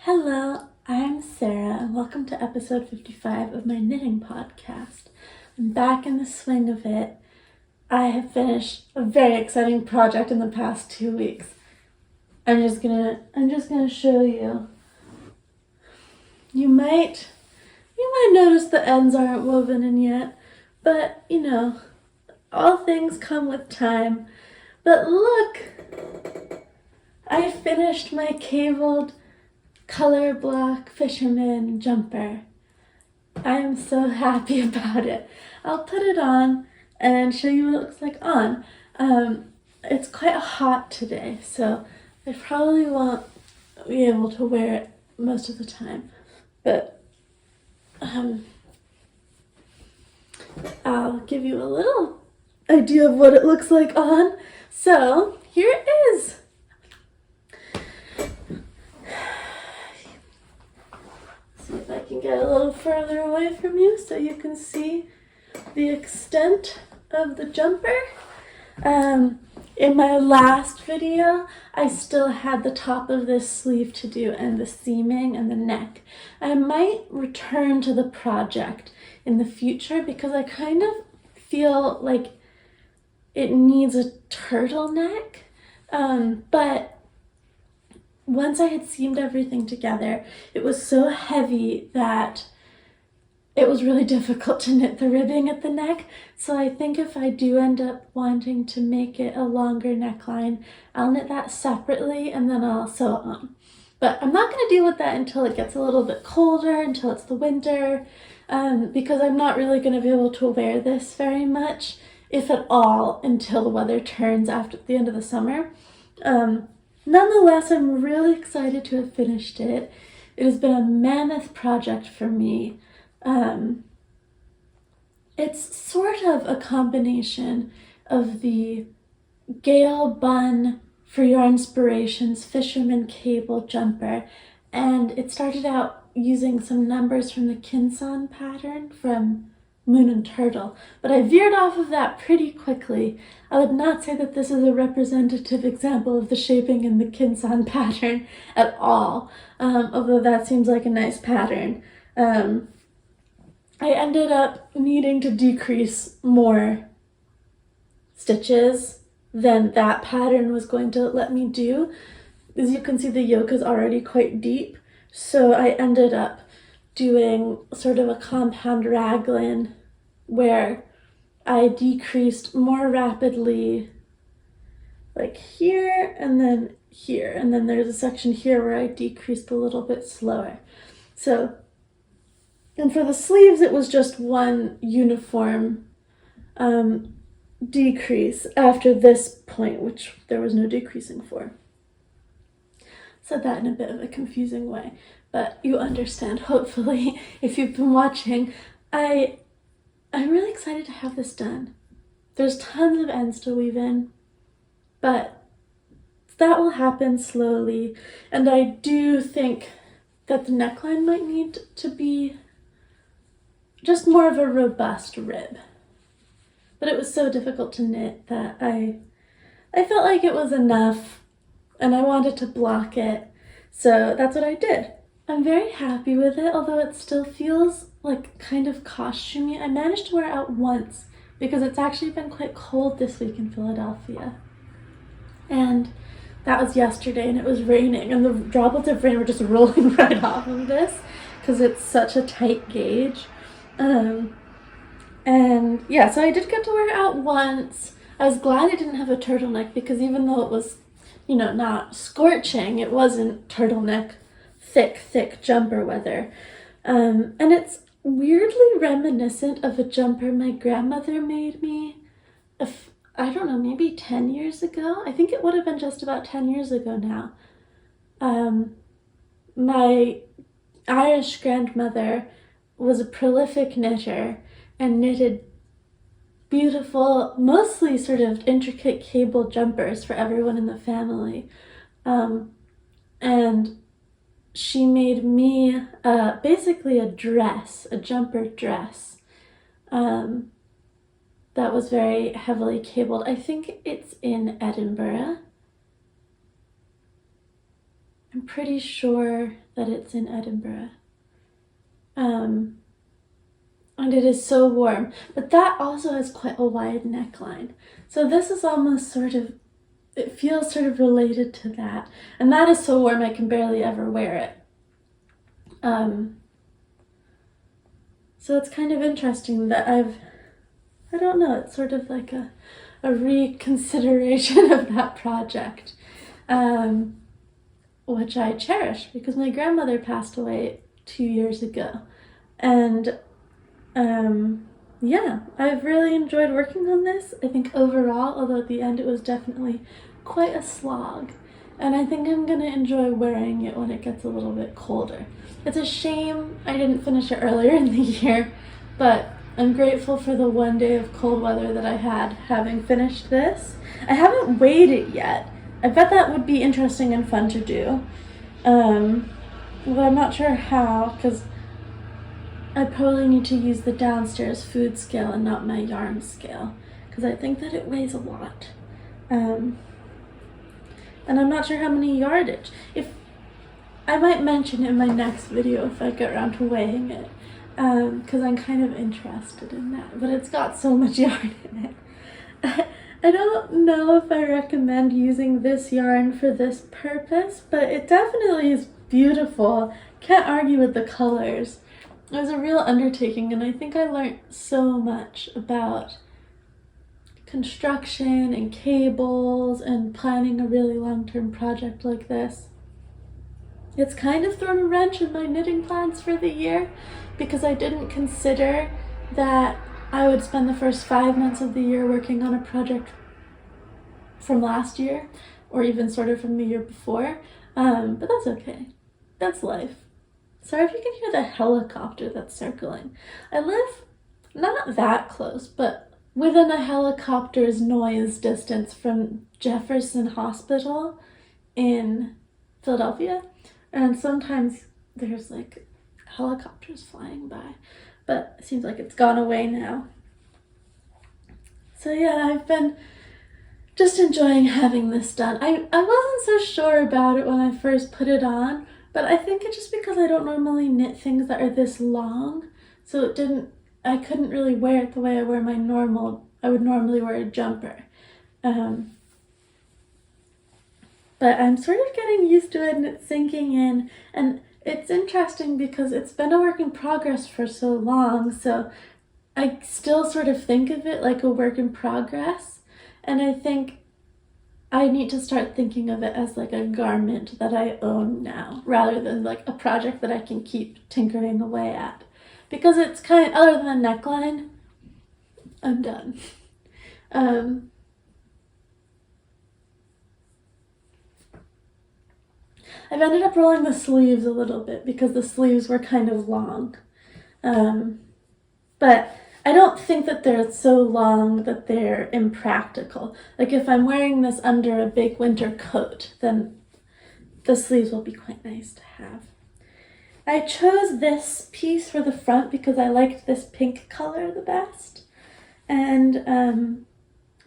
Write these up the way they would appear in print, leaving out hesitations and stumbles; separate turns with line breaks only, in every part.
Hello, I'm Sarah, and welcome to episode 55 of my knitting podcast. I'm back in the swing of it. I have finished a very exciting project in the past 2 weeks. I'm just gonna show you. You might notice the ends aren't woven in yet, but all things come with time. But look, I finished my cabled color block Fisherman jumper. I am so happy about it. I'll put it on and show you what it looks like on. It's quite hot today, so I probably won't be able to wear it most of the time, but I'll give you a little idea of what it looks like on. So here it is. See if I can get a little further away from you so you can see the extent of the jumper. In my last video, I still had the top of this sleeve to do and the seaming and the neck. I might return to the project in the future because I kind of feel like it needs a turtleneck, but once I had seamed everything together, it was so heavy that it was really difficult to knit the ribbing at the neck. So I think if I do end up wanting to make it a longer neckline, I'll knit that separately and then I'll sew it on. But I'm not going to deal with that until it gets a little bit colder, until it's the winter, because I'm not really going to be able to wear this very much, if at all, until the weather turns after the end of the summer. Nonetheless, I'm really excited to have finished it. It has been a mammoth project for me. It's sort of a combination of the Gayle Bunn for Your Inspirations Fisherman cable jumper, and it started out using some numbers from the Kinson pattern from Moon and Turtle, but I veered off of that pretty quickly. I would not say that this is a representative example of the shaping in the Kinson pattern at all, although that seems like a nice pattern. I ended up needing to decrease more stitches than that pattern was going to let me do. As you can see, the yoke is already quite deep, so I ended up doing sort of a compound raglan where I decreased more rapidly, like here and then here, and then there's a section here where I decreased a little bit slower. So, and for the sleeves it was just one uniform decrease after this point, which there was no decreasing for. Said that in a bit of a confusing way, but you understand, hopefully, if you've been watching. I'm really excited to have this done. There's tons of ends to weave in, but that will happen slowly, and I do think that the neckline might need to be just more of a robust rib. But it was so difficult to knit that I felt like it was enough, and I wanted to block it, so that's what I did. I'm very happy with it, although it still feels like kind of costumey. I managed to wear it out once because it's actually been quite cold this week in Philadelphia. And that was yesterday, and it was raining, and the droplets of rain were just rolling right off of this because it's such a tight gauge. And yeah, so I did get to wear it out once. I was glad I didn't have a turtleneck because even though it was, not scorching, it wasn't turtleneck thick jumper weather. And it's weirdly reminiscent of a jumper my grandmother made me, I don't know, maybe 10 years ago. I think it would have been just about 10 years ago now. My Irish grandmother was a prolific knitter and knitted beautiful, mostly sort of intricate cable jumpers for everyone in the family. And she made me basically a dress, a jumper dress, that was very heavily cabled. I think it's in Edinburgh. I'm pretty sure that it's in Edinburgh. And it is so warm, but that also has quite a wide neckline. So this is almost sort of, it feels sort of related to that. And that is so warm I can barely ever wear it. So it's kind of interesting that I don't know, it's sort of like a reconsideration of that project, which I cherish because my grandmother passed away 2 years ago. And yeah, I've really enjoyed working on this. I think overall, although at the end it was definitely quite a slog, and I think I'm gonna enjoy wearing it when it gets a little bit colder. It's a shame I didn't finish it earlier in the year, but I'm grateful for the one day of cold weather that I had having finished this. I haven't weighed it yet. I bet that would be interesting and fun to do. But I'm not sure how, because I probably need to use the downstairs food scale and not my yarn scale, because I think that it weighs a lot. And I'm not sure how many yardage. If I might mention in my next video if I get around to weighing it, because I'm kind of interested in that, but it's got so much yarn in it. I don't know if I recommend using this yarn for this purpose, but it definitely is beautiful. Can't argue with the colors. It was a real undertaking, and I think I learned so much about construction and cables and planning a really long-term project like this. It's kind of thrown a wrench in my knitting plans for the year because I didn't consider that I would spend the first 5 months of the year working on a project from last year or even sort of from the year before, but that's okay. That's life. Sorry if you can hear the helicopter that's circling. I live not that close, but within a helicopter's noise distance from Jefferson Hospital in Philadelphia. And sometimes there's like helicopters flying by, but it seems like it's gone away now. So yeah, I've been just enjoying having this done. I wasn't so sure about it when I first put it on, but I think it's just because I don't normally knit things that are this long, so I couldn't really wear it the way I would normally wear a jumper. But I'm sort of getting used to it and it's sinking in, and it's interesting because it's been a work in progress for so long, so I still sort of think of it like a work in progress, and I think I need to start thinking of it as like a garment that I own now, rather than like a project that I can keep tinkering away at. Because it's kind of, other than the neckline, I'm done. I've ended up rolling the sleeves a little bit because the sleeves were kind of long. But I don't think that they're so long that they're impractical. Like if I'm wearing this under a big winter coat, then the sleeves will be quite nice to have. I chose this piece for the front because I liked this pink color the best. And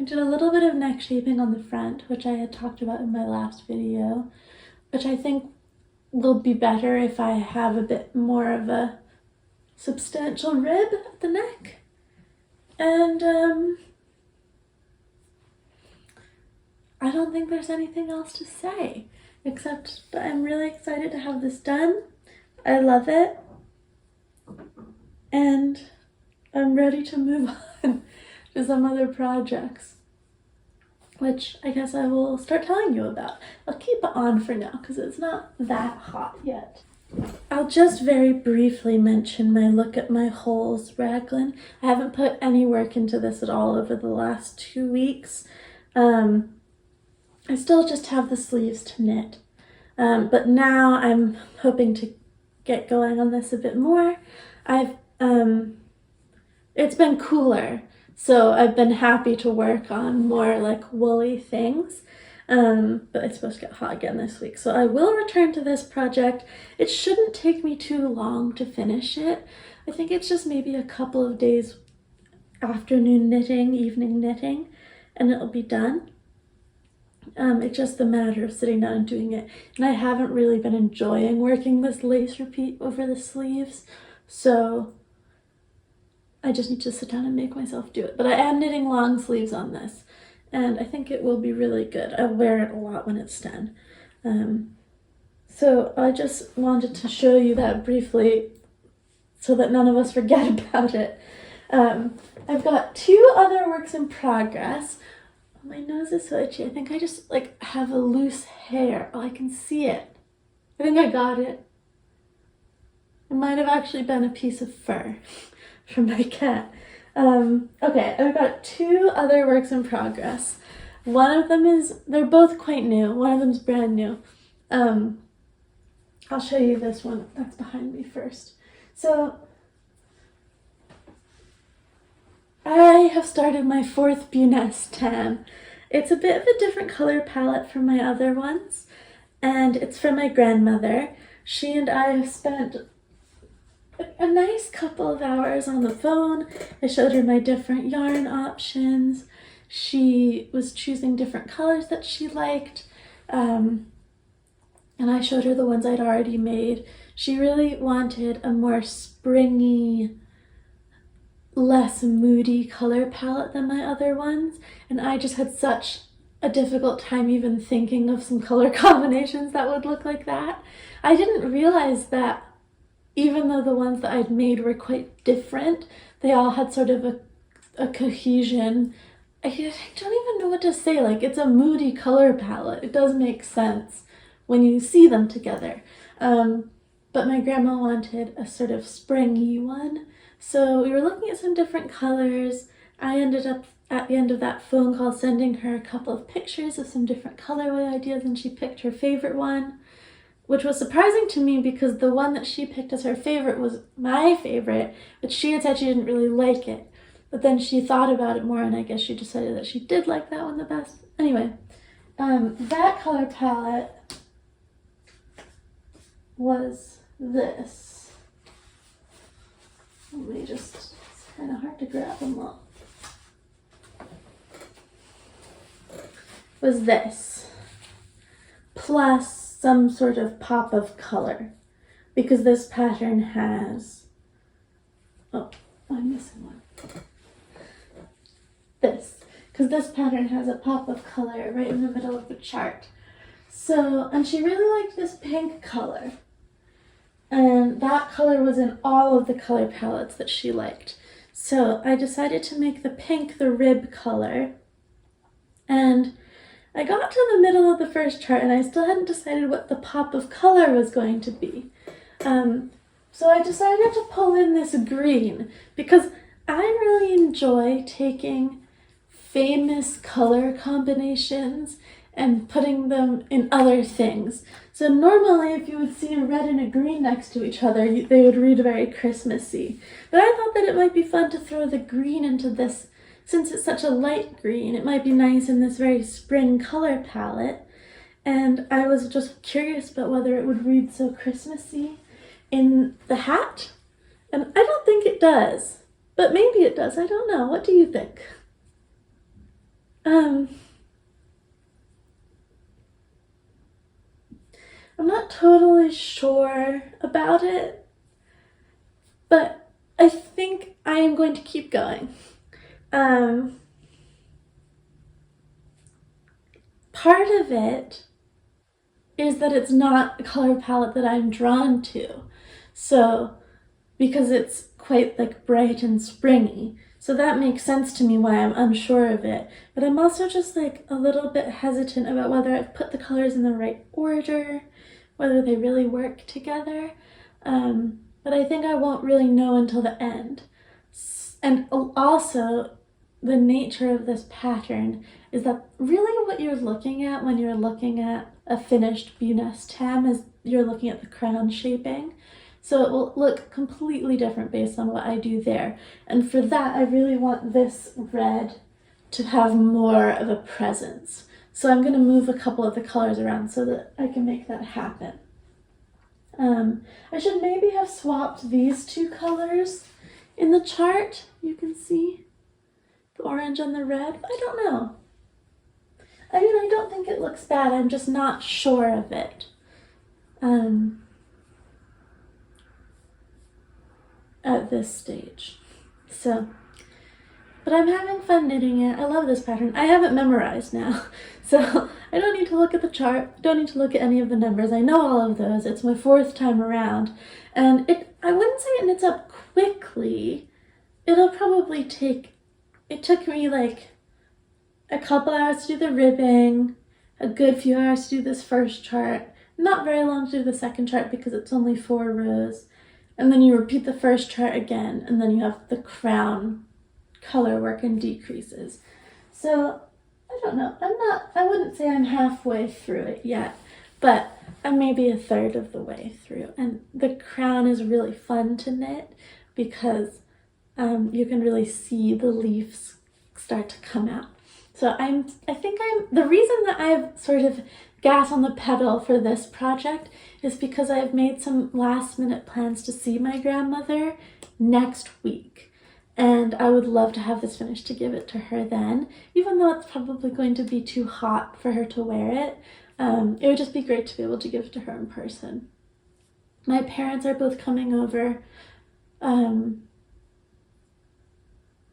I did a little bit of neck shaping on the front, which I had talked about in my last video, which I think will be better if I have a bit more of a substantial rib at the neck. And I don't think there's anything else to say, except that I'm really excited to have this done. I love it. And I'm ready to move on to some other projects, which I guess I will start telling you about. I'll keep it on for now because it's not that hot yet. I'll just very briefly mention my Look at My Holes raglan. I haven't put any work into this at all over the last 2 weeks. I still just have the sleeves to knit. But now I'm hoping to get going on this a bit more. It's been cooler, so I've been happy to work on more like woolly things. But it's supposed to get hot again this week, so I will return to this project. It shouldn't take me too long to finish it. I think it's just maybe a couple of days afternoon knitting, evening knitting, and it'll be done. It's just a matter of sitting down and doing it. And I haven't really been enjoying working this lace repeat over the sleeves, so I just need to sit down and make myself do it. But I am knitting long sleeves on this, and I think it will be really good. I wear it a lot when it's done. So I just wanted to show you that briefly so that none of us forget about it. I've got 2 other works in progress. My nose is so itchy. I think I just have a loose hair. Oh, I can see it. I think I got it. It might have actually been a piece of fur from my cat. Okay, I've got 2 other works in progress. One of them they're both quite new. One of them's brand new. I'll show you this one that's behind me first. So I have started my 4th Buness tam. It's a bit of a different color palette from my other ones, and it's from my grandmother. She and I have spent a nice couple of hours on the phone. I showed her my different yarn options. She was choosing different colors that she liked, and I showed her the ones I'd already made. She really wanted a more springy, less moody color palette than my other ones, and I just had such a difficult time even thinking of some color combinations that would look like that. I didn't realize that even though the ones that I'd made were quite different, they all had sort of a cohesion. I don't even know what to say. It's a moody color palette. It does make sense when you see them together. But my grandma wanted a sort of springy one. So we were looking at some different colors. I ended up at the end of that phone call sending her a couple of pictures of some different colorway ideas, and she picked her favorite one, which was surprising to me because the one that she picked as her favorite was my favorite, but she had said she didn't really like it. But then she thought about it more, and I guess she decided that she did like that one the best. Anyway, that color palette was this. It's kind of hard to grab them all. Was this, plus some sort of pop of color, because this pattern has, oh, I'm missing one. This, because this pattern has a pop of color right in the middle of the chart. So, and she really liked this pink color. And that color was in all of the color palettes that she liked. So I decided to make the pink the rib color. And I got to the middle of the first chart and I still hadn't decided what the pop of color was going to be. So I decided to pull in this green because I really enjoy taking famous color combinations and putting them in other things. So normally if you would see a red and a green next to each other, they would read very Christmassy. But I thought that it might be fun to throw the green into this, since it's such a light green, it might be nice in this very spring color palette. And I was just curious about whether it would read so Christmassy in the hat. And I don't think it does, but maybe it does, I don't know. What do you think? I'm not totally sure about it, but I think I am going to keep going. Part of it is that it's not a color palette that I'm drawn to. So, because it's quite bright and springy. So that makes sense to me why I'm unsure of it. But I'm also just a little bit hesitant about whether I've put the colors in the right order, whether they really work together. But I think I won't really know until the end. And also, the nature of this pattern is that really what you're looking at when you're looking at a finished Buness tam is you're looking at the crown shaping. So it will look completely different based on what I do there. And for that, I really want this red to have more of a presence. So I'm going to move a couple of the colors around so that I can make that happen. I should maybe have swapped these two colors in the chart. You can see the orange and the red. I don't know. I mean, I don't think it looks bad. I'm just not sure of it. At this stage. So, but I'm having fun knitting it. I love this pattern. I have it memorized now. So I don't need to look at the chart. Don't need to look at any of the numbers. I know all of those. It's my 4th time around. And I wouldn't say it knits up quickly. It'll probably it took me like a couple hours to do the ribbing, a good few hours to do this first chart, not very long to do the second chart because it's only 4 rows. And then you repeat the first chart again, and then you have the crown color work and decreases. So, I don't know. I wouldn't say I'm halfway through it yet, but I'm maybe 1/3 of the way through. And the crown is really fun to knit because you can really see the leaves start to come out. So the reason that I've sort of gas on the pedal for this project is because I've made some last minute plans to see my grandmother next week. And I would love to have this finished to give it to her then, even though it's probably going to be too hot for her to wear it. It would just be great to be able to give it to her in person. My parents are both coming over,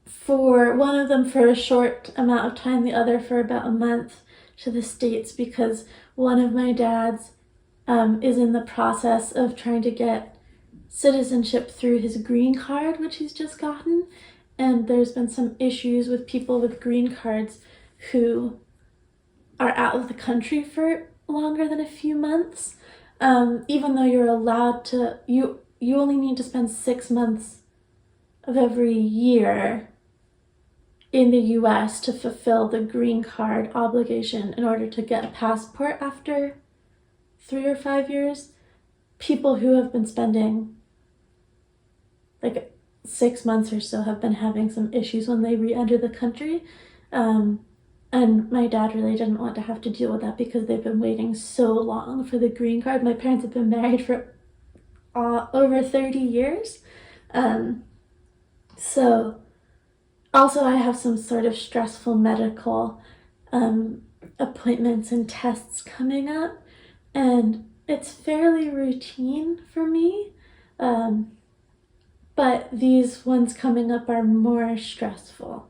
for one of them for a short amount of time, the other for about a month to the States, because one of my dads is in the process of trying to get citizenship through his green card, which he's just gotten. And there's been some issues with people with green cards who are out of the country for longer than a few months. Even though you're allowed to, you only need to spend 6 months of every year in the US to fulfill the green card obligation in order to get a passport after 3 or 5 years. People who have been spending like 6 months or so have been having some issues when they re-enter the country. And my dad really didn't want to have to deal with that because they've been waiting so long for the green card. My parents have been married for over 30 years. So also I have some sort of stressful medical appointments and tests coming up, and it's fairly routine for me. But these ones coming up are more stressful.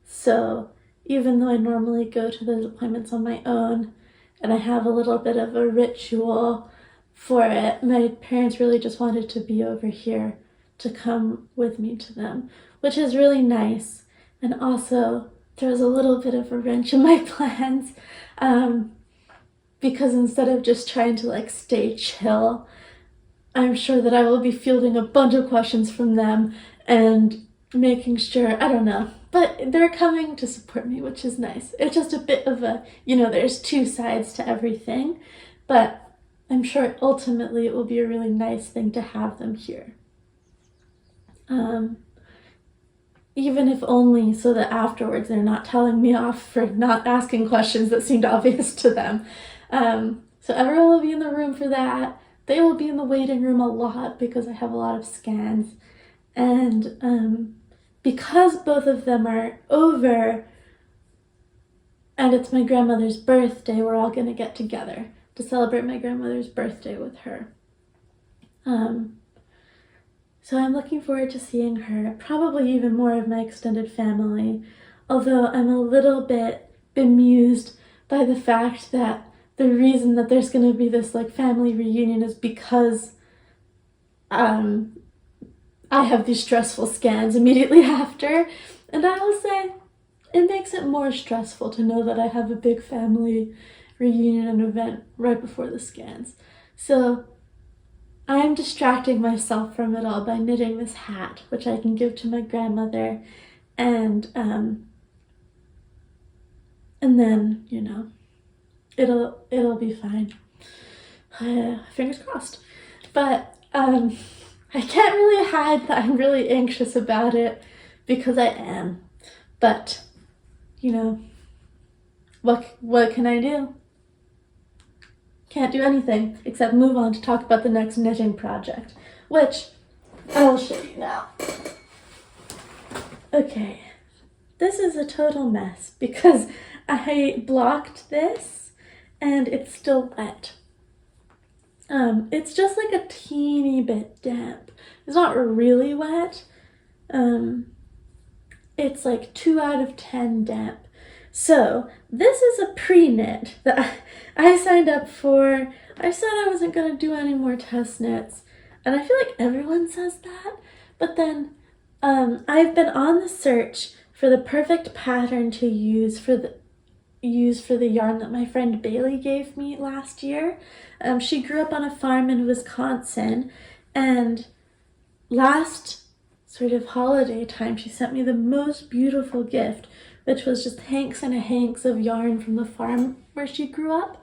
So even though I normally go to those appointments on my own and I have a little bit of a ritual for it, my parents really just wanted to be over here to come with me to them, which is really nice. And also throws a little bit of a wrench in my plans, because instead of just trying to like stay chill, I'm sure that I will be fielding a bunch of questions from them and making sure, I don't know, but they're coming to support me, which is nice. It's just a bit of a, there's 2 sides to everything, but I'm sure ultimately it will be a really nice thing to have them here. Even if only so that afterwards they're not telling me off for not asking questions that seemed obvious to them. So everyone will be in the room for that. They will be in the waiting room a lot because I have a lot of scans. And because both of them are over and it's my grandmother's birthday, we're all going to get together to celebrate my grandmother's birthday with her. So I'm looking forward to seeing her, probably even more of my extended family, although I'm a little bit bemused by the fact that the reason that there's going to be this like family reunion is because I have these stressful scans immediately after, and I will say it makes it more stressful to know that I have a big family reunion and event right before the scans. So I'm distracting myself from it all by knitting this hat, which I can give to my grandmother, and then, it'll be fine. Fingers crossed. But I can't really hide that I'm really anxious about it, because I am. But, what can I do? Can't do anything except move on to talk about the next knitting project, which I will show you now. Okay, this is a total mess because I blocked this and it's still wet. It's just like a teeny bit damp. It's not really wet. It's like 2 out of 10 damp. So this is a pre-knit that I signed up for. I said I wasn't going to do any more test knits, and I feel like everyone says that, but then I've been on the search for the perfect pattern to use for the yarn that my friend Bailey gave me last year. She grew up on a farm in Wisconsin, and last sort of holiday time she sent me the most beautiful gift, which was just hanks and hanks of yarn from the farm where she grew up.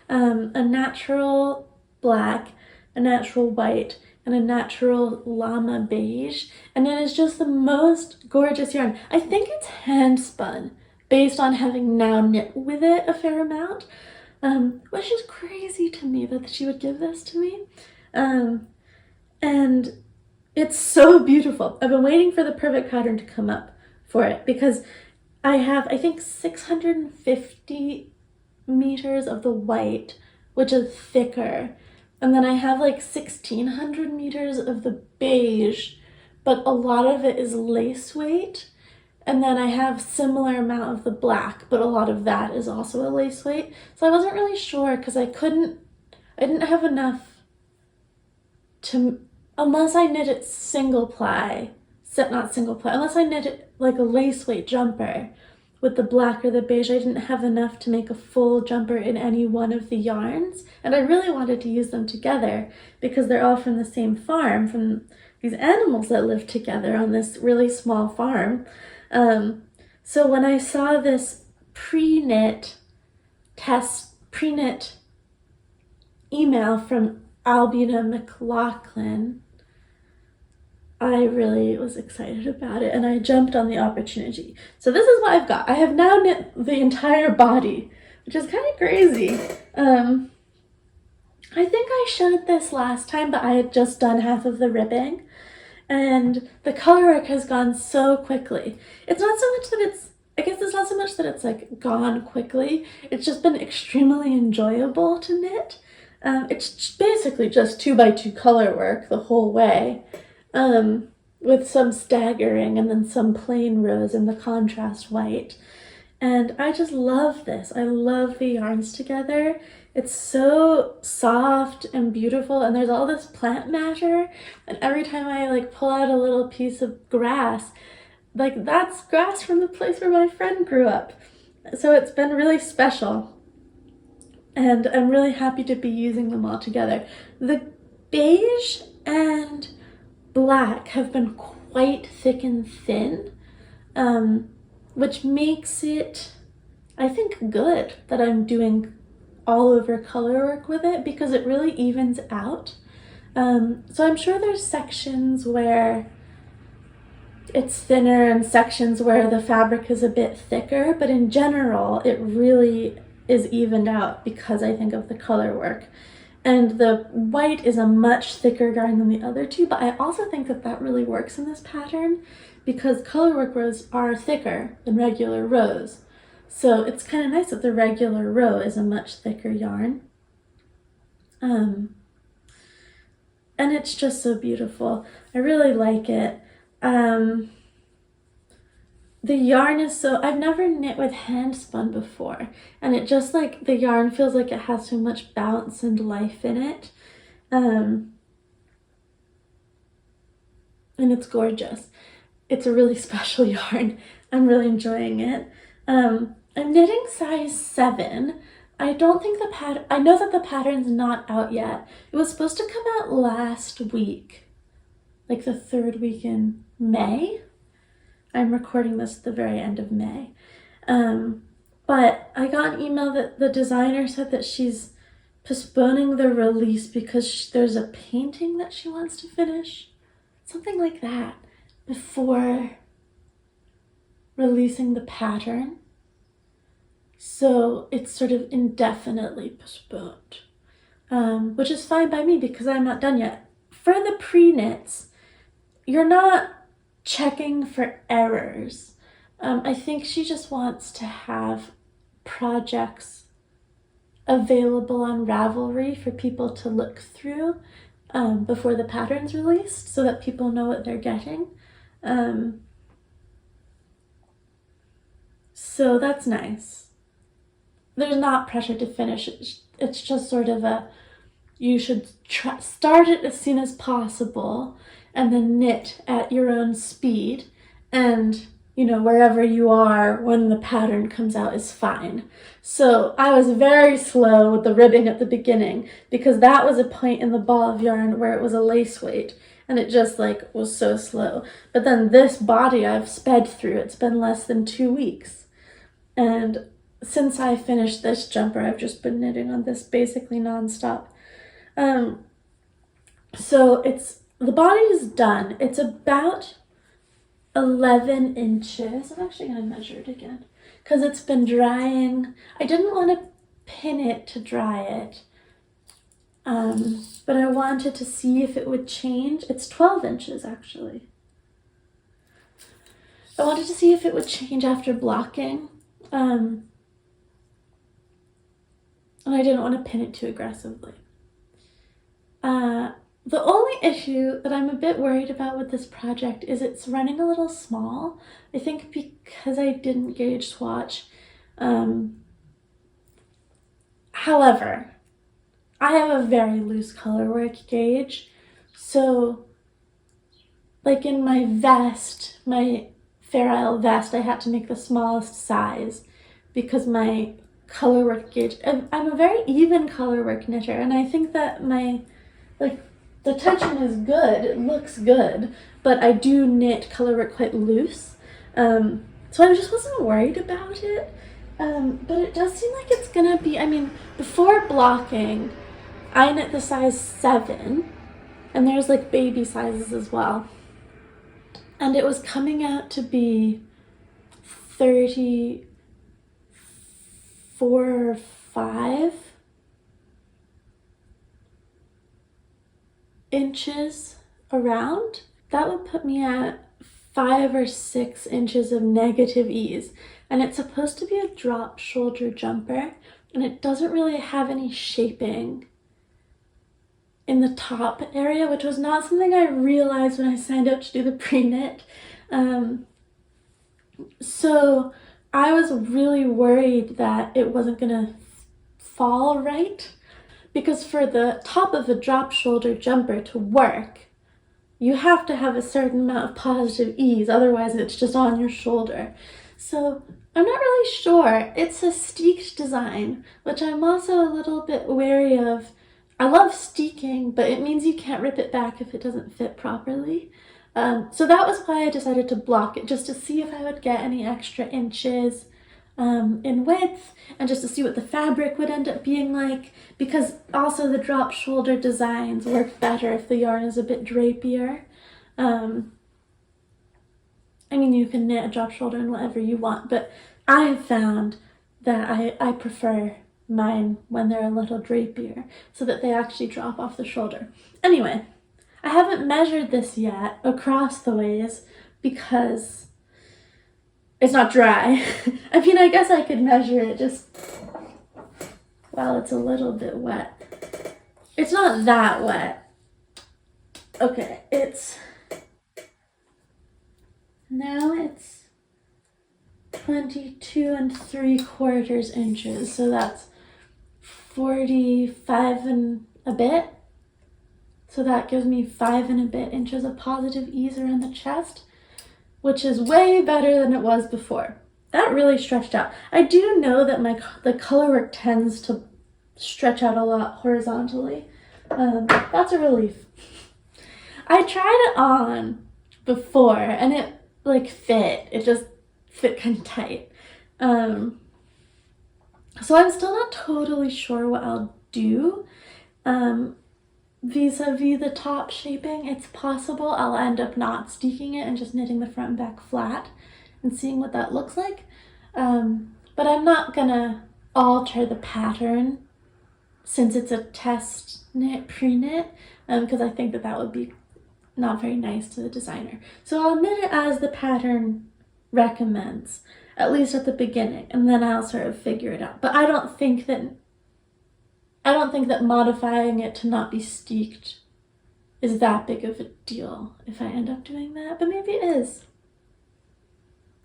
A natural black, a natural white, and a natural llama beige, and it is just the most gorgeous yarn. I think it's hand spun based on having now knit with it a fair amount, which is crazy to me that she would give this to me. And it's so beautiful. I've been waiting for the perfect pattern to come up for it because I have, I think, 650 meters of the white, which is thicker, and then I have like 1600 meters of the beige, but a lot of it is lace weight, and then I have similar amount of the black, but a lot of that is also a lace weight. So I wasn't really sure because I didn't have enough to, unless I knit it unless I knit it like a lace weight jumper with the black or the beige, I didn't have enough to make a full jumper in any one of the yarns. And I really wanted to use them together because they're all from the same farm, from these animals that live together on this really small farm. So when I saw this pre-knit email from Ailbiona Mclochlainn, I really was excited about it and I jumped on the opportunity. So this is what I've got. I have now knit the entire body, which is kind of crazy. I think I showed this last time, but I had just done half of the ribbing and the color work has gone so quickly. It's not so much that it's like gone quickly. It's just been extremely enjoyable to knit. It's basically just 2x2 color work the whole way. With some staggering and then some plain rose and the contrast white. And I just love this. I love the yarns together. It's so soft and beautiful, and there's all this plant matter, and every time I like pull out a little piece of grass, like that's grass from the place where my friend grew up. So it's been really special, and I'm really happy to be using them all together. The beige and black have been quite thick and thin, which makes it, I think, good that I'm doing all over color work with it because it really evens out. So I'm sure there's sections where it's thinner and sections where the fabric is a bit thicker, but in general it really is evened out because I think of the color work. And the white is a much thicker yarn than the other two, but I also think that that really works in this pattern because colorwork rows are thicker than regular rows. So it's kind of nice that the regular row is a much thicker yarn. And it's just so beautiful. I really like it. The yarn is so, I've never knit with hand spun before, and it just like, the yarn feels like it has so much bounce and life in it. And it's gorgeous. It's a really special yarn. I'm really enjoying it. I'm knitting size 7. I don't think I know that the pattern's not out yet. It was supposed to come out last week, like the 3rd week in May. I'm recording this at the very end of May. But I got an email that the designer said that she's postponing the release because there's a painting that she wants to finish. Something like that before releasing the pattern. So it's sort of indefinitely postponed, which is fine by me because I'm not done yet. For the pre-knits, you're not checking for errors. I think she just wants to have projects available on Ravelry for people to look through before the pattern's released, so that people know what they're getting. So that's nice. There's not pressure to finish it. It's just sort of you should start it as soon as possible and then knit at your own speed, and wherever you are when the pattern comes out is fine. So I was very slow with the ribbing at the beginning because that was a point in the ball of yarn where it was a lace weight and it just was so slow. But then this body I've sped through. It's been less than 2 weeks. And since I finished this jumper, I've just been knitting on this basically nonstop. So the body is done. It's about 11 inches. I'm actually going to measure it again because it's been drying. I didn't want to pin it to dry it, but I wanted to see if it would change. It's 12 inches actually. I wanted to see if it would change after blocking, and I didn't want to pin it too aggressively. The only issue that I'm a bit worried about with this project is it's running a little small. I think because I didn't gauge swatch. However, I have a very loose colorwork gauge. So, in my vest, my Fair Isle vest, I had to make the smallest size because my colorwork gauge, I'm a very even colorwork knitter, and I think that my, the tension is good, it looks good, but I do knit colorwork quite loose. So I just wasn't worried about it. But it does seem like it's gonna be, before blocking, I knit the size 7, and there's baby sizes as well. And it was coming out to be 34 or 5 inches around. That would put me at 5 or 6 inches of negative ease. And it's supposed to be a drop shoulder jumper, and it doesn't really have any shaping in the top area, which was not something I realized when I signed up to do the pre-knit. So I was really worried that it wasn't gonna fall right, because for the top of a drop shoulder jumper to work, you have to have a certain amount of positive ease, otherwise it's just on your shoulder. So I'm not really sure. It's a steeked design, which I'm also a little bit wary of. I love steeking, but it means you can't rip it back if it doesn't fit properly. So that was why I decided to block it, just to see if I would get any extra inches in width, and just to see what the fabric would end up being like, because also the drop shoulder designs work better if the yarn is a bit drapier. You can knit a drop shoulder in whatever you want, but I have found that I prefer mine when they're a little drapier, so that they actually drop off the shoulder. Anyway, I haven't measured this yet across the ways because it's not dry. I guess I could measure it just while it's a little bit wet. It's not that wet. Okay, now it's 22 3/4 inches, so that's 45 and a bit. So that gives me 5 and a bit inches of positive ease around the chest, which is way better than it was before. That really stretched out. I do know that the colorwork tends to stretch out a lot horizontally. That's a relief. I tried it on before and it fit. It just fit kind of tight. So I'm still not totally sure what I'll do. Vis-a-vis the top shaping, it's possible I'll end up not steeking it and just knitting the front and back flat and seeing what that looks like. But I'm not gonna alter the pattern since it's a test knit, pre-knit, because I think that would be not very nice to the designer. So I'll knit it as the pattern recommends, at least at the beginning, and then I'll sort of figure it out. But I don't think that modifying it to not be steeked is that big of a deal if I end up doing that, but maybe it is.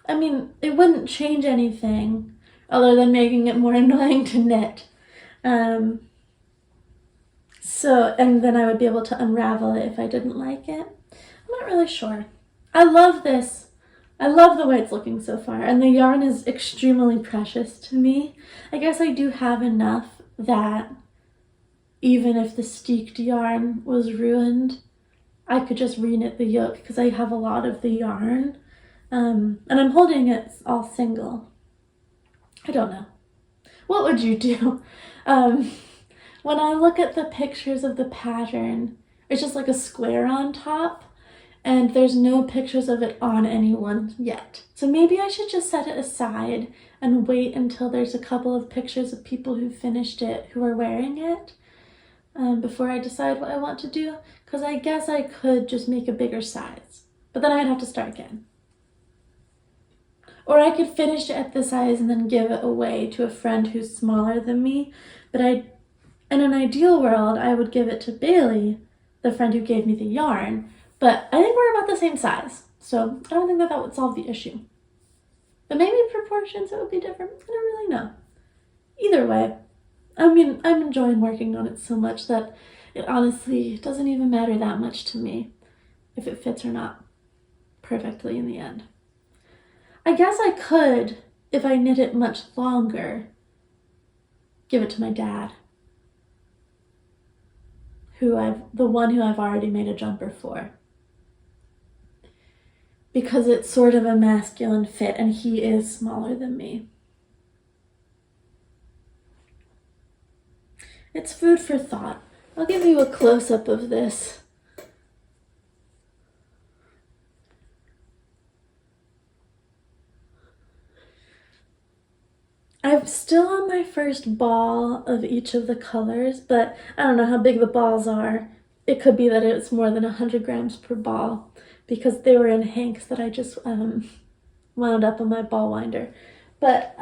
I mean, it wouldn't change anything other than making it more annoying to knit. And then I would be able to unravel it if I didn't like it. I'm not really sure. I love this. I love the way it's looking so far, and the yarn is extremely precious to me. I guess I do have enough that even if the steeked yarn was ruined, I could just reknit the yoke because I have a lot of the yarn. And I'm holding it all single. I don't know. What would you do? When I look at the pictures of the pattern, it's just like a square on top, and there's no pictures of it on anyone yet. So maybe I should just set it aside and wait until there's a couple of pictures of people who finished it who are wearing it before I decide what I want to do. Because I guess I could just make a bigger size, but then I'd have to start again. Or I could finish it at this size and then give it away to a friend who's smaller than me. But in an ideal world, I would give it to Bailey, the friend who gave me the yarn. But I think we're about the same size, so I don't think that would solve the issue. But maybe proportions, it would be different. I don't really know. Either way, I mean, I'm enjoying working on it so much that it honestly doesn't even matter that much to me if it fits or not perfectly in the end. I guess I could, if I knit it much longer, give it to my dad, the one who I've already made a jumper for, because it's sort of a masculine fit and he is smaller than me. It's food for thought. I'll give you a close-up of this. I'm still on my first ball of each of the colors, but I don't know how big the balls are. It could be that it's more than 100 grams per ball because they were in hanks that I just wound up on my ball winder. But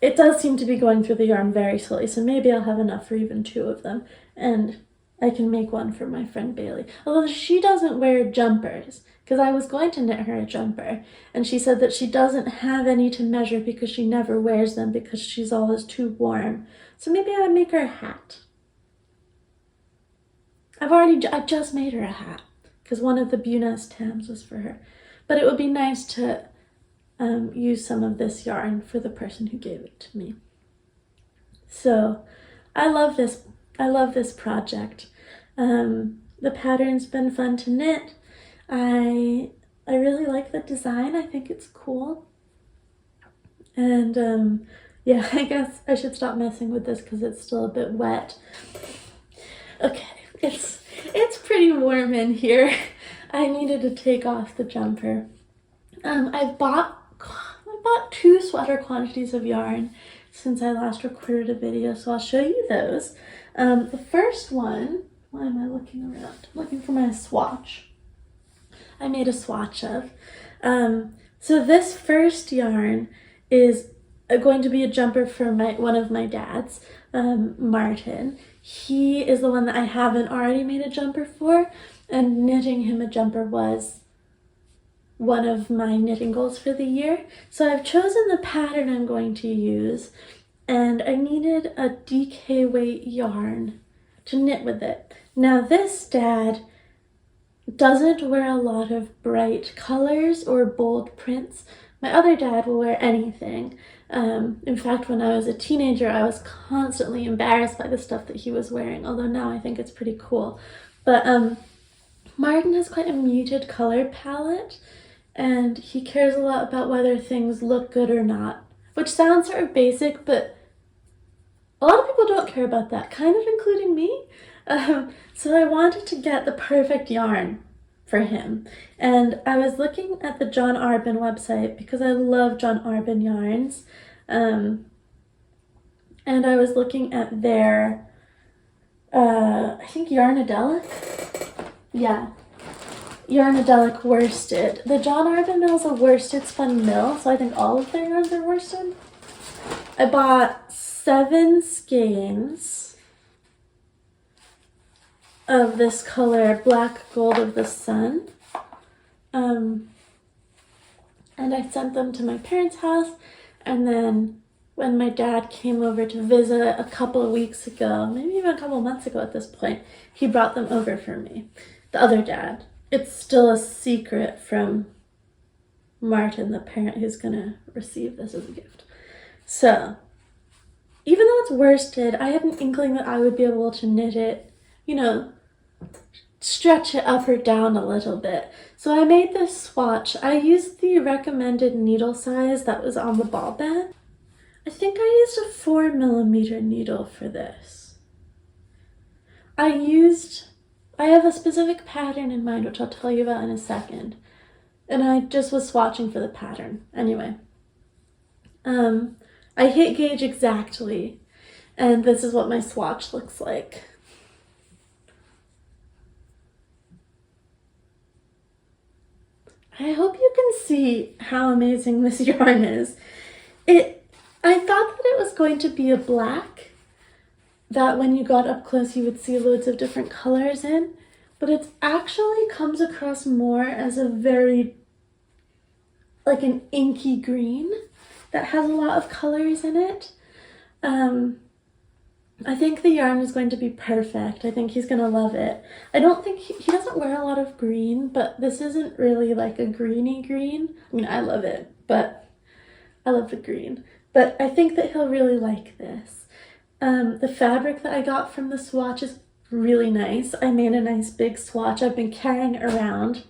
it does seem to be going through the yarn very slowly, so maybe I'll have enough for even 2 of them. And I can make one for my friend Bailey. Although she doesn't wear jumpers, because I was going to knit her a jumper, and she said that she doesn't have any to measure because she never wears them because she's always too warm. So maybe I would make her a hat. I just made her a hat because one of the Buness tams was for her. But it would be nice to use some of this yarn for the person who gave it to me. So I love this project. The pattern's been fun to knit. I really like the design. I think it's cool. And yeah, I guess I should stop messing with this because it's still a bit wet. Okay, it's pretty warm in here. I needed to take off the jumper. I bought 2 sweater quantities of yarn since I last recorded a video, so I'll show you those. The first one, why am I looking around? I'm looking for my swatch. I made a swatch of. So this first yarn is going to be a jumper for one of my dad's, Martin. He is the one that I haven't already made a jumper for, and knitting him a jumper was one of my knitting goals for the year. So I've chosen the pattern I'm going to use, and I needed a DK weight yarn to knit with it. Now this dad doesn't wear a lot of bright colors or bold prints. My other dad will wear anything. In fact, when I was a teenager, I was constantly embarrassed by the stuff that he was wearing, although now I think it's pretty cool. But Martin has quite a muted color palette, and he cares a lot about whether things look good or not, which sounds sort of basic, but a lot of people don't care about that, kind of including me. So I wanted to get the perfect yarn for him, and I was looking at the John Arbin website because I love John Arbin yarns, and I was looking at their I think Yarnadelic, yeah, Yarnadelic worsted. The John Arden mill's a worsted spun mill, so I think all of their yarns are worsted. I bought 7 skeins of this color, Black Gold of the Sun. And I sent them to my parents' house, and then when my dad came over to visit a couple of weeks ago, maybe even a couple of months ago at this point, he brought them over for me. The other dad. It's still a secret from Martin, the parent who's gonna receive this as a gift. So, even though it's worsted, I had an inkling that I would be able to knit it, you know, stretch it up or down a little bit. So I made this swatch. I used the recommended needle size that was on the ball band. I think I used a 4mm needle for this. I have a specific pattern in mind, which I'll tell you about in a second. And I just was swatching for the pattern. Anyway. I hit gauge exactly. And this is what my swatch looks like. I hope you can see how amazing this yarn is. I thought that it was going to be a black, that when you got up close you would see loads of different colors in, but it actually comes across more as a very, like an inky green that has a lot of colors in it. I think the yarn is going to be perfect. I think he's going to love it. I don't think he doesn't wear a lot of green, but this isn't really like a greeny green. I mean, I love it, but I love the green. But I think that he'll really like this. The fabric that I got from the swatch is really nice. I made a nice big swatch I've been carrying around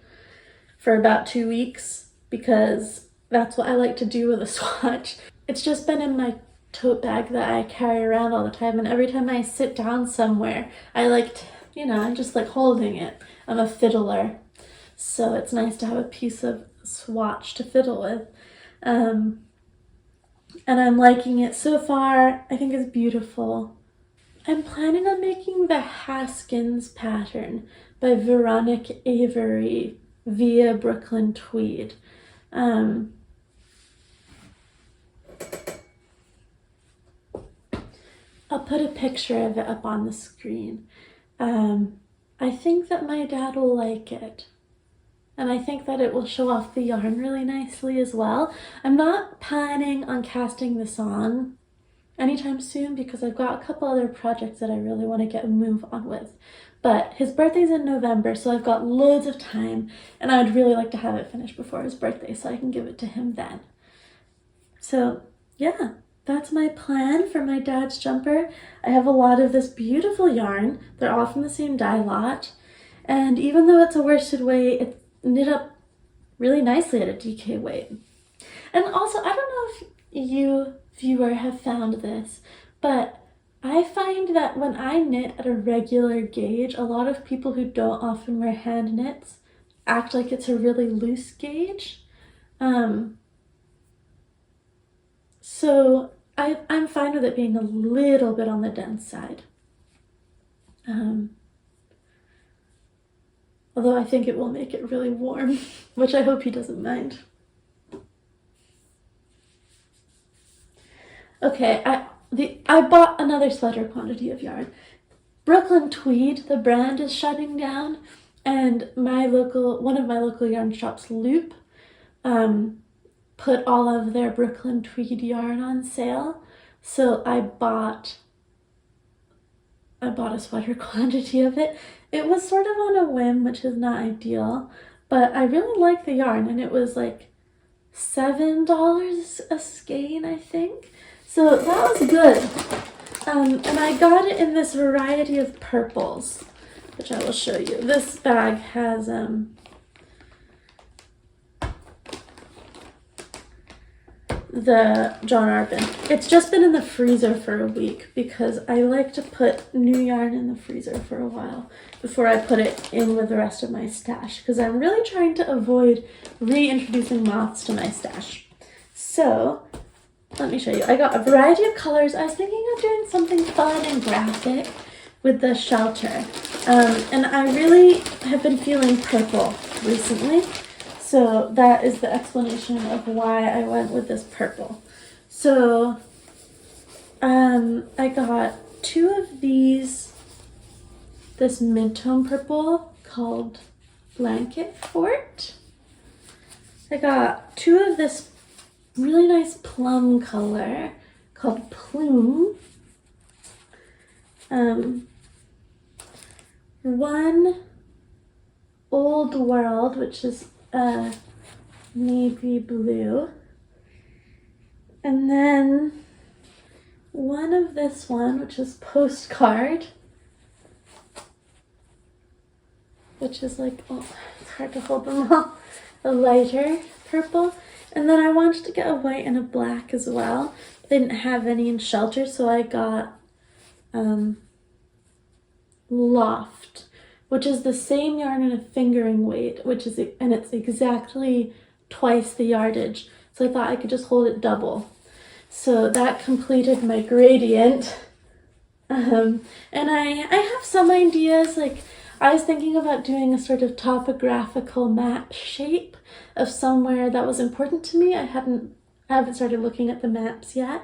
for about 2 weeks because that's what I like to do with a swatch. It's just been in my tote bag that I carry around all the time, and every time I sit down somewhere, I like to, you know, I just like holding it. I'm a fiddler, so it's nice to have a piece of swatch to fiddle with. And I'm liking it so far. I think it's beautiful. I'm planning on making the Haskins pattern by Veronica Avery via Brooklyn Tweed. I'll put a picture of it up on the screen. I think that my dad will like it. And I think that it will show off the yarn really nicely as well. I'm not planning on casting this on anytime soon because I've got a couple other projects that I really want to get a move on with. But his birthday's in November, so I've got loads of time, and I would really like to have it finished before his birthday so I can give it to him then. So, yeah. That's my plan for my dad's jumper. I have a lot of this beautiful yarn. They're all from the same dye lot. And even though it's a worsted weight, it's knit up really nicely at a DK weight. And also, I don't know if you, viewer, have found this, but I find that when I knit at a regular gauge, a lot of people who don't often wear hand knits act like it's a really loose gauge. So I'm fine with it being a little bit on the dense side. Although I think it will make it really warm, which I hope he doesn't mind. Okay, I bought another sweater quantity of yarn. Brooklyn Tweed, the brand, is shutting down, and one of my local yarn shops, Loop, put all of their Brooklyn Tweed yarn on sale, so I bought a sweater quantity of it. It was sort of on a whim, which is not ideal, but I really like the yarn, and it was like $7 a skein, I think. So that was good. And I got it in this variety of purples, which I will show you. This bag has the John Arden. It's just been in the freezer for a week because I like to put new yarn in the freezer for a while before I put it in with the rest of my stash, because I'm really trying to avoid reintroducing moths to my stash. So let me show you. I got a variety of colors. I was thinking of doing something fun and graphic, with the shelter. And I really have been feeling purple recently. So that is the explanation of why I went with this purple. So I got 2 of these, this mid-tone purple called Blanket Fort. I got 2 of this really nice plum color called Plume. 1 Old World, which is navy blue. And then 1 of this one, which is Postcard, which is like, oh, it's hard to hold them all, a lighter purple. And then I wanted to get a white and a black as well. They didn't have any in shelter, so I got Loft, which is the same yarn in a fingering weight, and it's exactly twice the yardage. So I thought I could just hold it double. So that completed my gradient. And I have some ideas, like I was thinking about doing a sort of topographical map shape of somewhere that was important to me. I haven't started looking at the maps yet.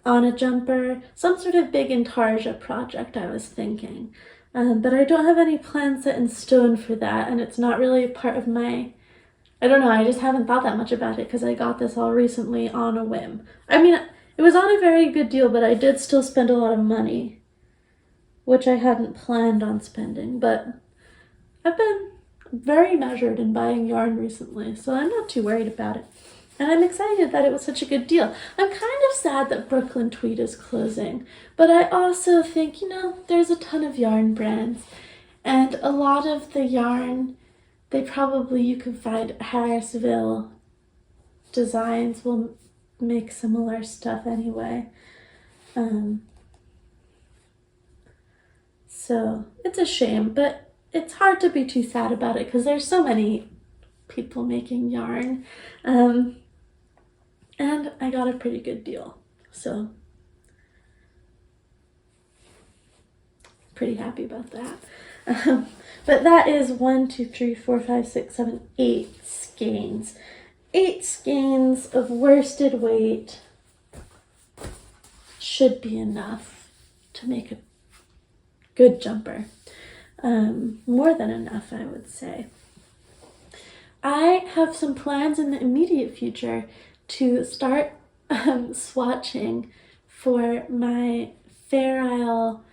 On a jumper, some sort of big intarsia project I was thinking. But I don't have any plans set in stone for that, and it's not really a part of my, I don't know, I just haven't thought that much about it because I got this all recently on a whim. I mean, it was on a very good deal, but I did still spend a lot of money, which I hadn't planned on spending, but I've been very measured in buying yarn recently, so I'm not too worried about it. And I'm excited that it was such a good deal. I'm kind of sad that Brooklyn Tweed is closing, but I also think, there's a ton of yarn brands, and a lot of the yarn, you can find Harrisville Designs will make similar stuff anyway. So it's a shame, but it's hard to be too sad about it because there's so many people making yarn. And I got a pretty good deal, so pretty happy about that. But that is 1, 2, 3, 4, 5, 6, 7, 8 skeins. 8 skeins of worsted weight should be enough to make a good jumper. More than enough, I would say. I have some plans in the immediate future to start swatching for my Fair Isle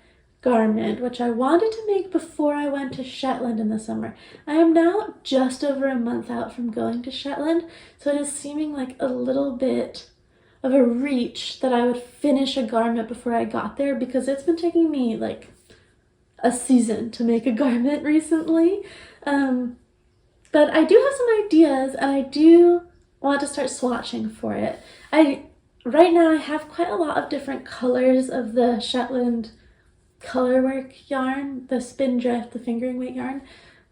garment, which I wanted to make before I went to Shetland in the summer. I am now just over a month out from going to Shetland, so it is seeming like a little bit of a reach that I would finish a garment before I got there, because it's been taking me like a season to make a garment recently. But I do have some ideas, and I do want to start swatching for it. Right now I have quite a lot of different colors of the Shetland colorwork yarn, the Spindrift, the fingering weight yarn,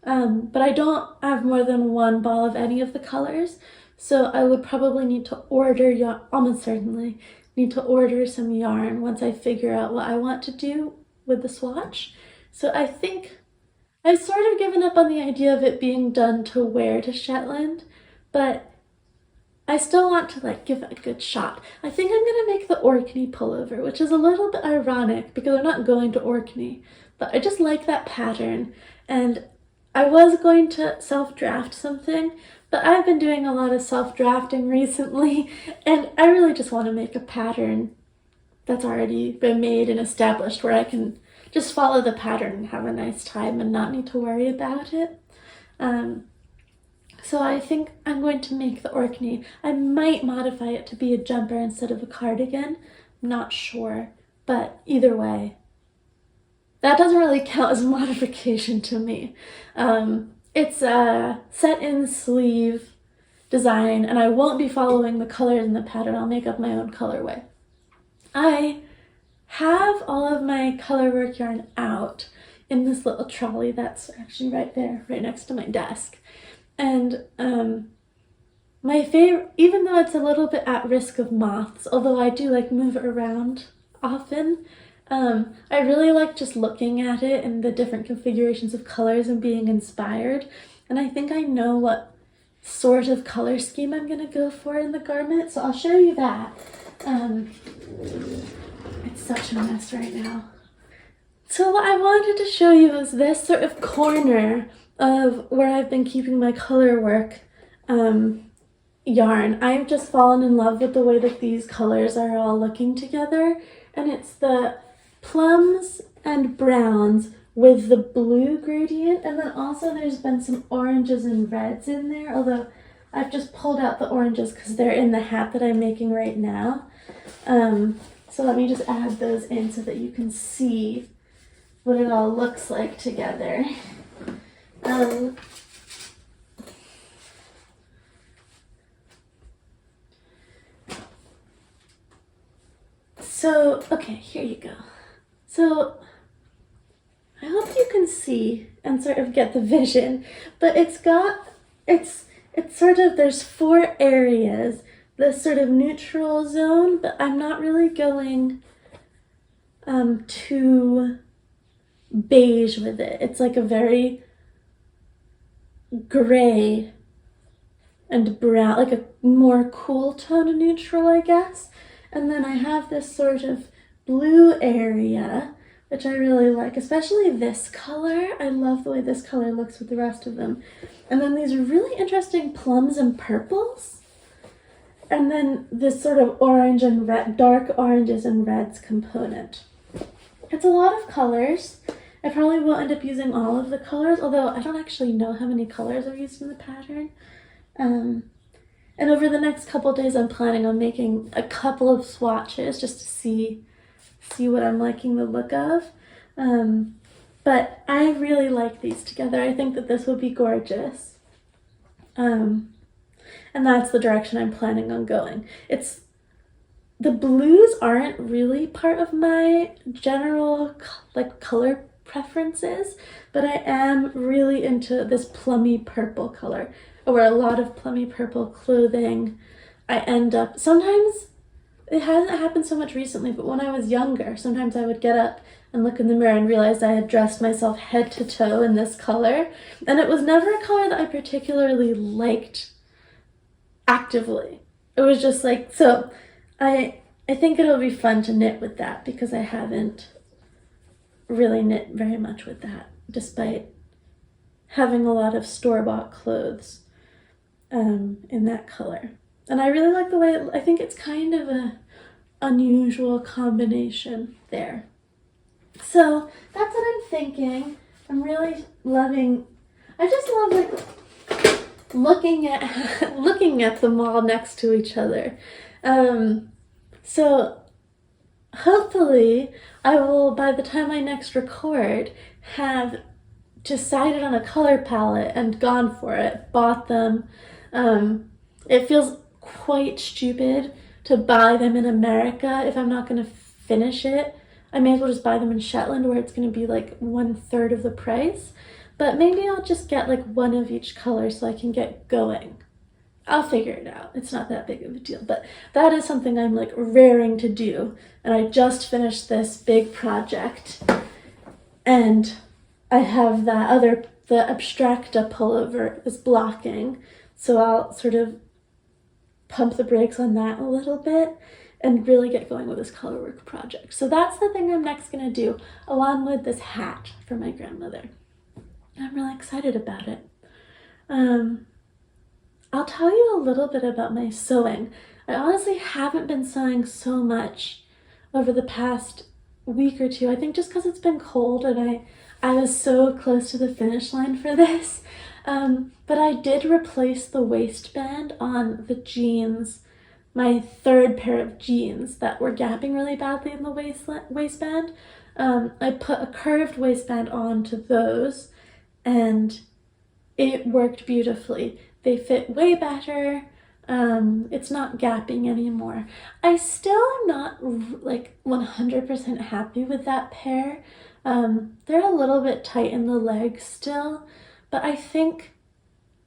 but I don't have more than 1 ball of any of the colors, so I would probably need to order yarn, almost certainly need to order some yarn once I figure out what I want to do with the swatch. So I think I've sort of given up on the idea of it being done to wear to Shetland, but I still want to give it a good shot. I think I'm going to make the Orkney pullover, which is a little bit ironic because I'm not going to Orkney, but I just like that pattern. And I was going to self-draft something, but I've been doing a lot of self-drafting recently, and I really just want to make a pattern that's already been made and established where I can just follow the pattern and have a nice time and not need to worry about it. So I think I'm going to make the Orkney. I might modify it to be a jumper instead of a cardigan. I'm not sure, but either way, that doesn't really count as a modification to me. It's a set-in sleeve design, and I won't be following the colors in the pattern. I'll make up my own colorway. I have all of my colorwork yarn out in this little trolley that's actually right there, right next to my desk. And my favorite, even though it's a little bit at risk of moths, although I do move it around often, I really like just looking at it and the different configurations of colors and being inspired. And I think I know what sort of color scheme I'm going to go for in the garment, so I'll show you that. It's such a mess right now. So what I wanted to show you is this sort of corner of where I've been keeping my color work yarn. I've just fallen in love with the way that these colors are all looking together, and it's the plums and browns with the blue gradient, and then also there's been some oranges and reds in there, although I've just pulled out the oranges because they're in the hat that I'm making right now. So let me just add those in so that you can see what it all looks like together. So, okay, here you go. So, I hope you can see and sort of get the vision, but it's sort of, there's 4 areas, this sort of neutral zone, but I'm not really going too beige with it. It's like a very gray and brown, like a more cool tone of neutral, I guess. And then I have this sort of blue area, which I really like, especially this color. I love the way this color looks with the rest of them. And then these really interesting plums and purples. And then this sort of orange and red, dark oranges and reds component. It's a lot of colors. I probably will end up using all of the colors, although I don't actually know how many colors I've used in the pattern. And over the next couple of days, I'm planning on making a couple of swatches just to see what I'm liking the look of. But I really like these together. I think that this would be gorgeous. And that's the direction I'm planning on going. The blues aren't really part of my general color preferences, but I am really into this plummy purple color. I wear a lot of plummy purple clothing. I end up, sometimes, it hasn't happened so much recently, but when I was younger, sometimes I would get up and look in the mirror and realize I had dressed myself head to toe in this color. And it was never a color that I particularly liked actively. It was just like, so I think it'll be fun to knit with that because I haven't really knit very much with that, despite having a lot of store-bought clothes in that color. And I really like the way I think it's kind of a unusual combination there. So that's what I'm thinking. I'm really loving, I just love like looking at them all next to each other. So hopefully I will, by the time I next record, have decided on a color palette and gone for it, bought them. It feels quite stupid to buy them in America if I'm not going to finish it. I may as well just buy them in Shetland where it's going to be like 1/3 of the price. But maybe I'll just get like one of each color so I can get going. I'll figure it out. It's not that big of a deal. But that is something I'm like raring to do. And I just finished this big project. And I have the Abstracta pullover is blocking. So I'll sort of pump the brakes on that a little bit and really get going with this colorwork project. So that's the thing I'm next going to do, along with this hat for my grandmother. I'm really excited about it. I'll tell you a little bit about my sewing. I honestly haven't been sewing so much over the past week or two. I think just because it's been cold and I was so close to the finish line for this. But I did replace the waistband on the jeans, my 3rd pair of jeans that were gapping really badly in the waistband. I put a curved waistband onto those and it worked beautifully. They fit way better. It's not gapping anymore. I still am not like 100% happy with that pair. They're a little bit tight in the legs still, but I think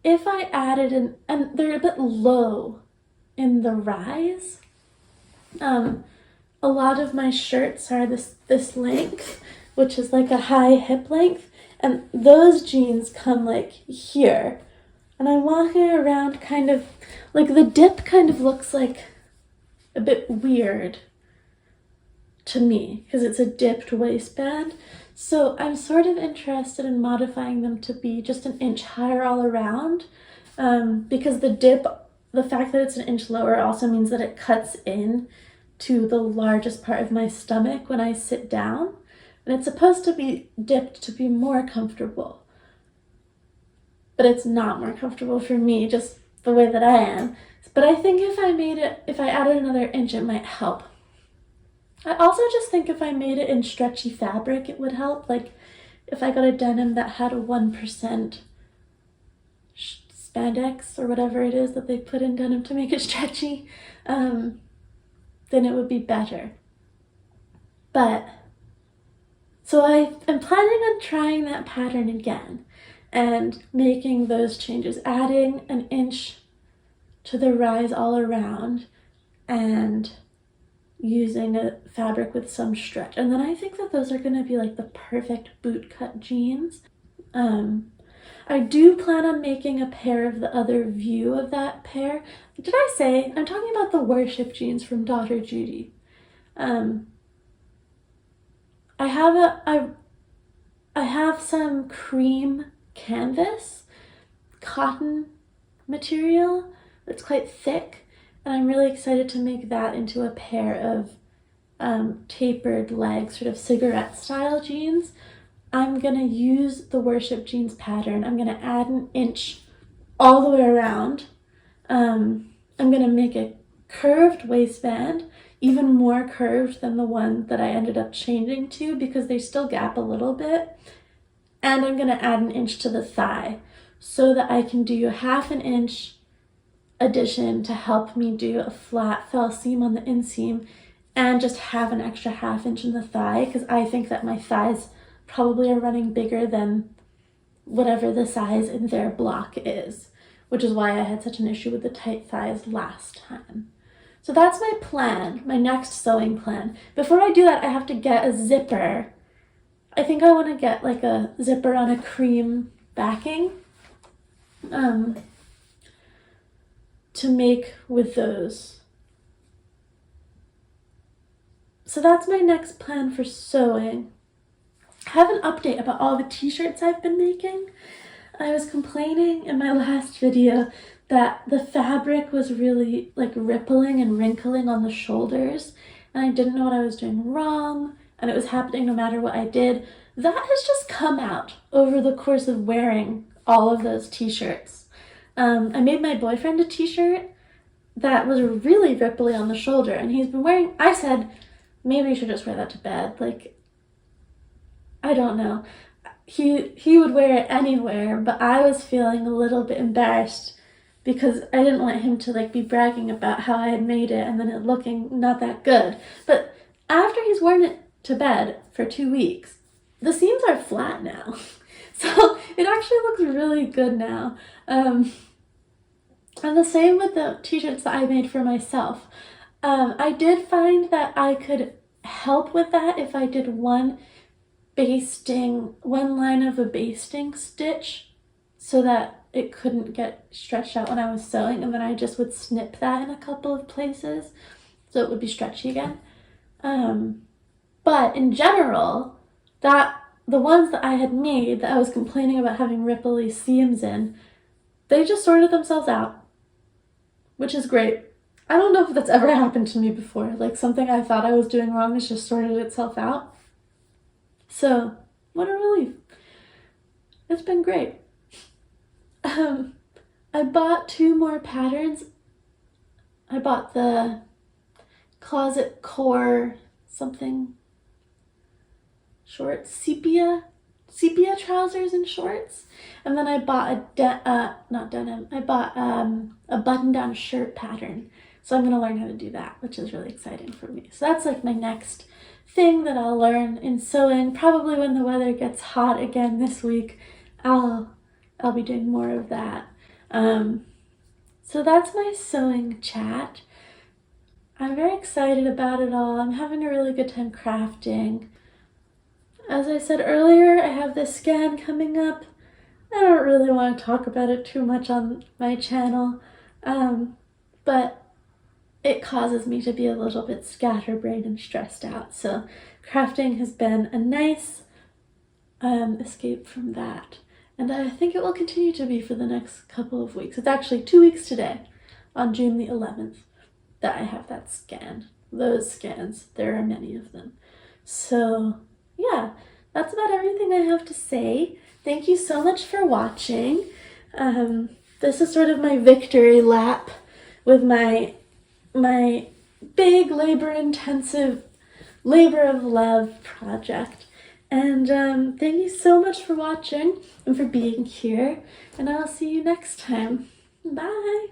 if I added and they're a bit low in the rise, a lot of my shirts are this length, which is like a high hip length, and those jeans come like here. And I'm walking around kind of, like the dip kind of looks like a bit weird to me because it's a dipped waistband. So I'm sort of interested in modifying them to be just an inch higher all around, because the fact that it's an inch lower also means that it cuts in to the largest part of my stomach when I sit down. And it's supposed to be dipped to be more comfortable. But it's not more comfortable for me, just the way that I am. But I think if I added another inch, it might help. I also just think if I made it in stretchy fabric, it would help. Like if I got a denim that had a 1% spandex or whatever it is that they put in denim to make it stretchy, then it would be better. So I am planning on trying that pattern again and making those changes, adding an inch to the rise all around and using a fabric with some stretch. And then I think that those are going to be like the perfect boot cut jeans. I do plan on making a pair of the other view of that pair. Did I say? I'm talking about the worship jeans from Daughter Judy. I have some cream canvas cotton material that's quite thick, and I'm really excited to make that into a pair of tapered leg, sort of cigarette style jeans. I'm gonna use the worship jeans pattern. I'm gonna add an inch all the way around. I'm gonna make a curved waistband, even more curved than the one that I ended up changing to because they still gap a little bit. And I'm gonna add an inch to the thigh so that I can do half an inch addition to help me do a flat fell seam on the inseam and just have an extra half inch in the thigh, because I think that my thighs probably are running bigger than whatever the size in their block is, which is why I had such an issue with the tight thighs last time. So that's my plan, my next sewing plan. Before I do that, I have to get a zipper. I think I want to get like a zipper on a cream backing to make with those. So that's my next plan for sewing. I have an update about all the t-shirts I've been making. I was complaining in my last video that the fabric was really like rippling and wrinkling on the shoulders, and I didn't know what I was doing wrong, and it was happening no matter what I did. That has just come out over the course of wearing all of those t-shirts. I made my boyfriend a t-shirt that was really ripply on the shoulder, and he's been wearing, I said, maybe you should just wear that to bed. Like, I don't know. He would wear it anywhere, but I was feeling a little bit embarrassed because I didn't want him to like be bragging about how I had made it and then it looking not that good. But after he's worn it to bed for 2 weeks, the seams are flat now. So it actually looks really good now. And the same with the t-shirts that I made for myself. I did find that I could help with that if I did one line of a basting stitch so that it couldn't get stretched out when I was sewing, and then I just would snip that in a couple of places so it would be stretchy again. But in general, the ones that I had made that I was complaining about having ripply seams in, they just sorted themselves out, which is great. I don't know if that's ever happened to me before. Like something I thought I was doing wrong has just sorted itself out. So, what a relief. It's been great. I bought 2 more patterns. I bought the Closet Core something shorts, sepia trousers and shorts. And then I bought not denim, I bought a button-down shirt pattern. So I'm gonna learn how to do that, which is really exciting for me. So that's like my next thing that I'll learn in sewing. Probably when the weather gets hot again this week, I'll be doing more of that. So that's my sewing chat. I'm very excited about it all. I'm having a really good time crafting. As I said earlier, I have this scan coming up. I don't really want to talk about it too much on my channel, but it causes me to be a little bit scatterbrained and stressed out. So crafting has been a nice escape from that. And I think it will continue to be for the next couple of weeks. It's actually 2 weeks today, on June the 11th, that I have that scan. Those scans, there are many of them. So yeah, that's about everything I have to say. Thank you so much for watching. This is sort of my victory lap with my big labor-intensive, labor of love project. And thank you so much for watching and for being here. And I'll see you next time. Bye!